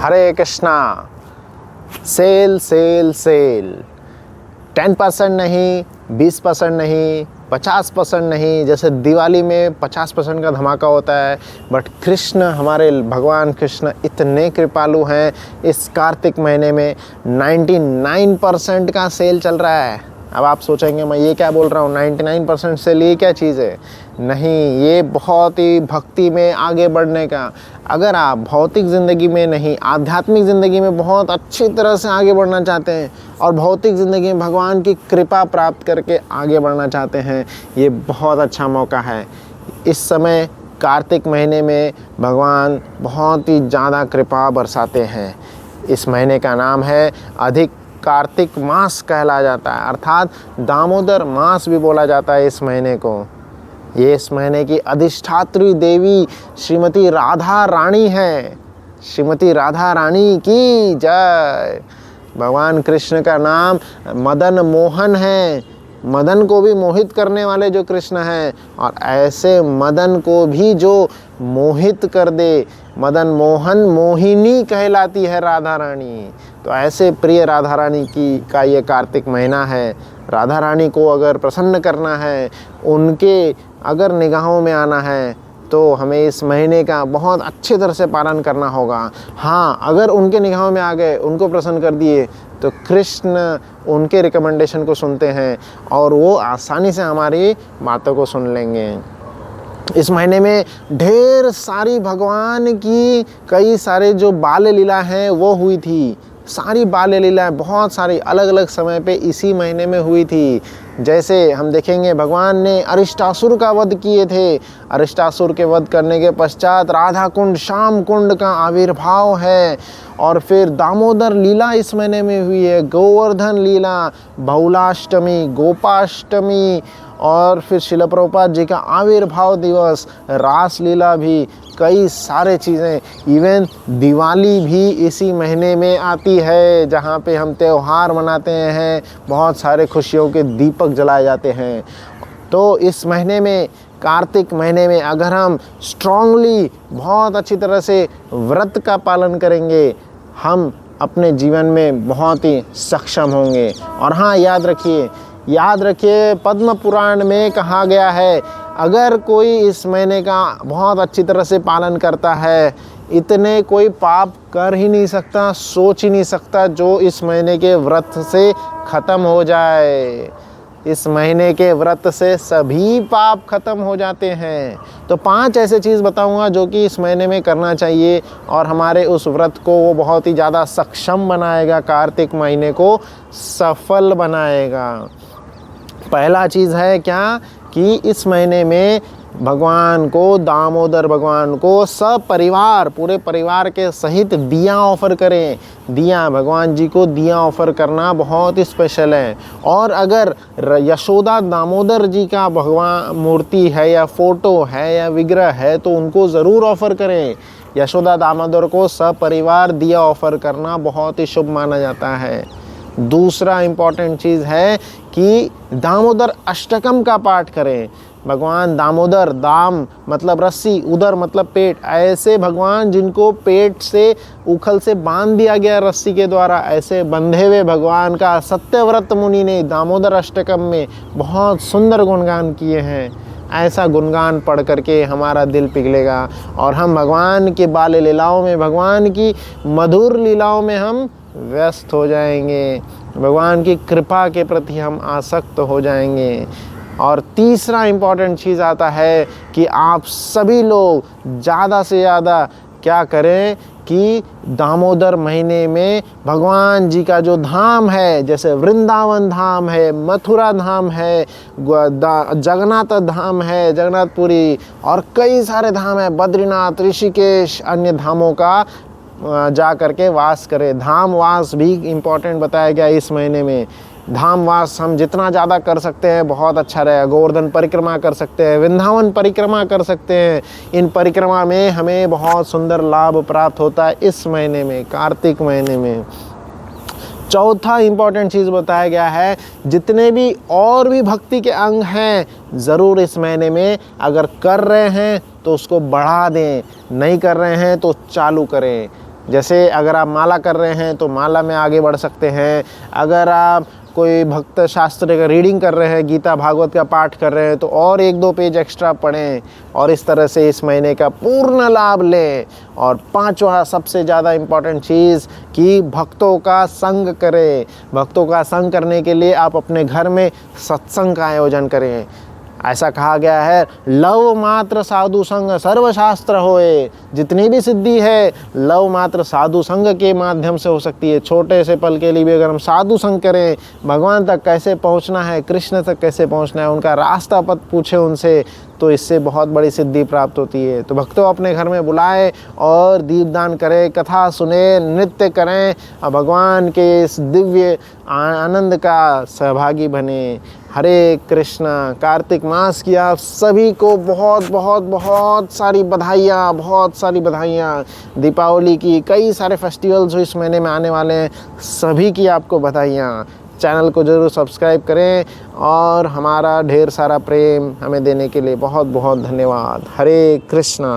हरे Krishna. Cell cell cell 10% नहीं, 20% नहीं, 50% नहीं। जैसे दिवाली में 50% का धमाका होता है, बट कृष्ण, हमारे भगवान कृष्ण इतने कृपालु हैं। इस कार्तिक महीने में 99% का सेल चल रहा है। अब आप सोचेंगे मैं ये क्या बोल रहा हूँ, 99% सेल ये क्या चीज़ है? नहीं, ये बहुत ही भक्ति में आगे बढ़ने का। अगर आप भौतिक ज़िंदगी में नहीं, आध्यात्मिक ज़िंदगी में बहुत अच्छी तरह से आगे बढ़ना चाहते हैं और भौतिक ज़िंदगी में भगवान की कृपा प्राप्त करके आगे बढ़ना चाहते हैं, ये बहुत अच्छा मौका है। इस समय कार्तिक महीने में भगवान बहुत ही ज़्यादा कृपा बरसाते हैं। इस महीने का नाम है अधिक कार्तिक मास कहला जाता है, अर्थात दामोदर मास भी बोला जाता है इस महीने को। ये इस महीने की अधिष्ठात्री देवी श्रीमती राधा रानी है। श्रीमती राधा रानी की जय। भगवान कृष्ण का नाम मदन मोहन है। मदन को भी मोहित करने वाले जो कृष्ण हैं, और ऐसे मदन को भी जो मोहित कर दे, मदन मोहन मोहिनी कहलाती है राधा रानी। तो ऐसे प्रिय राधा रानी की का ये कार्तिक महीना है। राधा रानी को अगर प्रसन्न करना है, उनके अगर निगाहों में आना है, तो हमें इस महीने का बहुत अच्छी तरह से पालन करना होगा। हाँ, अगर उनके निगाहों में आ गए, उनको प्रसन्न कर दिए, तो कृष्ण उनके रिकमेंडेशन को सुनते हैं और वो आसानी से हमारी बातों को सुन लेंगे। इस महीने में ढेर सारी भगवान की कई सारे जो बाल लीला हैं वो हुई थी। सारी बाल लीलाएं बहुत सारी अलग अलग समय पे इसी महीने में हुई थी। जैसे हम देखेंगे, भगवान ने अरिष्टासुर का वध किए थे। अरिष्टासुर के वध करने के पश्चात राधा कुंड, श्याम कुंड का आविर्भाव है। और फिर दामोदर लीला इस महीने में हुई है, गोवर्धन लीला, बहुलाष्टमी, गोपाष्टमी, और फिर शिल प्रभुपाद जी का आविर्भाव दिवस, रास लीला भी, कई सारे चीज़ें। इवन दिवाली भी इसी महीने में आती है, जहाँ पे हम त्यौहार मनाते हैं, बहुत सारे खुशियों के दीपक जलाए जाते हैं। तो इस महीने में, कार्तिक महीने में, अगर हम स्ट्रांगली बहुत अच्छी तरह से व्रत का पालन करेंगे, हम अपने जीवन में बहुत ही सक्षम होंगे। और हाँ, याद रखिए पद्म पुराण में कहा गया है, अगर कोई इस महीने का बहुत अच्छी तरह से पालन करता है, इतने कोई पाप कर ही नहीं सकता, सोच ही नहीं सकता जो इस महीने के व्रत से ख़त्म हो जाए। इस महीने के व्रत से सभी पाप खत्म हो जाते हैं। तो 5 ऐसे चीज़ बताऊंगा जो कि इस महीने में करना चाहिए और हमारे उस व्रत को वो बहुत ही ज़्यादा सक्षम बनाएगा, कार्तिक महीने को सफल बनाएगा। पहला चीज़ है क्या कि इस महीने में भगवान को, दामोदर भगवान को सपरिवार, पूरे परिवार के सहित दिया ऑफ़र करें। दिया, भगवान जी को दिया ऑफ़र करना बहुत ही स्पेशल है। और अगर यशोदा दामोदर जी का भगवान मूर्ति है या फ़ोटो है या विग्रह है, तो उनको ज़रूर ऑफ़र करें। यशोदा दामोदर को सपरिवार दिया ऑफ़र करना बहुत ही शुभ माना जाता है। दूसरा इम्पॉर्टेंट चीज़ है कि दामोदर अष्टकम का पाठ करें। भगवान दामोदर, दाम मतलब रस्सी, उदर मतलब पेट, ऐसे भगवान जिनको पेट से, उखल से बांध दिया गया रस्सी के द्वारा, ऐसे बंधे हुए भगवान का सत्यव्रत मुनि ने दामोदर अष्टकम में बहुत सुंदर गुणगान किए हैं। ऐसा गुणगान पढ़ करके हमारा दिल पिघलेगा और हम भगवान के बाल लीलाओं में, भगवान की मधुर लीलाओं में हम व्यस्त हो जाएंगे। भगवान की कृपा के प्रति हम आसक्त हो जाएंगे। और तीसरा इम्पॉर्टेंट चीज़ आता है कि आप सभी लोग ज़्यादा से ज़्यादा क्या करें कि दामोदर महीने में भगवान जी का जो धाम है, जैसे वृंदावन धाम है, मथुरा धाम है, जगन्नाथ धाम है, जगन्नाथपुरी, और कई सारे धाम है, बद्रीनाथ, ऋषिकेश, अन्य धामों का जा करके वास करें। धाम वास भी इम्पॉर्टेंट बताया गया इस महीने में। धाम वास हम जितना ज़्यादा कर सकते हैं बहुत अच्छा रहेगा। गोवर्धन परिक्रमा कर सकते हैं, वृंदावन परिक्रमा कर सकते हैं। इन परिक्रमा में हमें बहुत सुंदर लाभ प्राप्त होता है इस महीने में, कार्तिक महीने में। चौथा इम्पॉर्टेंट चीज़ बताया गया है, जितने भी और भी भक्ति के अंग हैं, ज़रूर इस महीने में अगर कर रहे हैं तो उसको बढ़ा दें, नहीं कर रहे हैं तो चालू करें। जैसे अगर आप माला कर रहे हैं तो माला में आगे बढ़ सकते हैं। अगर आप कोई भक्त शास्त्र का रीडिंग कर रहे हैं, गीता भागवत का पाठ कर रहे हैं, तो और 1-2 पेज एक्स्ट्रा पढ़ें और इस तरह से इस महीने का पूर्ण लाभ लें। और 5वां सबसे ज़्यादा इम्पॉर्टेंट चीज़ कि भक्तों का संग करें। भक्तों का संग करने के लिए आप अपने घर में सत्संग का आयोजन करें। ऐसा कहा गया है, लव मात्र साधु संग सर्वशास्त्र होए। जितनी भी सिद्धि है लव मात्र साधु संग के माध्यम से हो सकती है। छोटे से पल के लिए भी अगर हम साधु संग करें, भगवान तक कैसे पहुंचना है, कृष्ण तक कैसे पहुंचना है, उनका रास्ता पथ पूछे उनसे, तो इससे बहुत बड़ी सिद्धि प्राप्त होती है। तो भक्तों अपने घर में बुलाएं और दीपदान करें, कथा सुने, नृत्य करें और भगवान के इस दिव्य आनंद का सहभागी बने। हरे कृष्णा। कार्तिक मास की आप सभी को बहुत बहुत बहुत सारी बधाइयाँ, बहुत सारी बधाइयाँ। दीपावली की, कई सारे फेस्टिवल्स इस महीने में आने वाले हैं, सभी की आपको बधाइयाँ। चैनल को ज़रूर सब्सक्राइब करें और हमारा ढेर सारा प्रेम हमें देने के लिए बहुत बहुत धन्यवाद। हरे कृष्णा।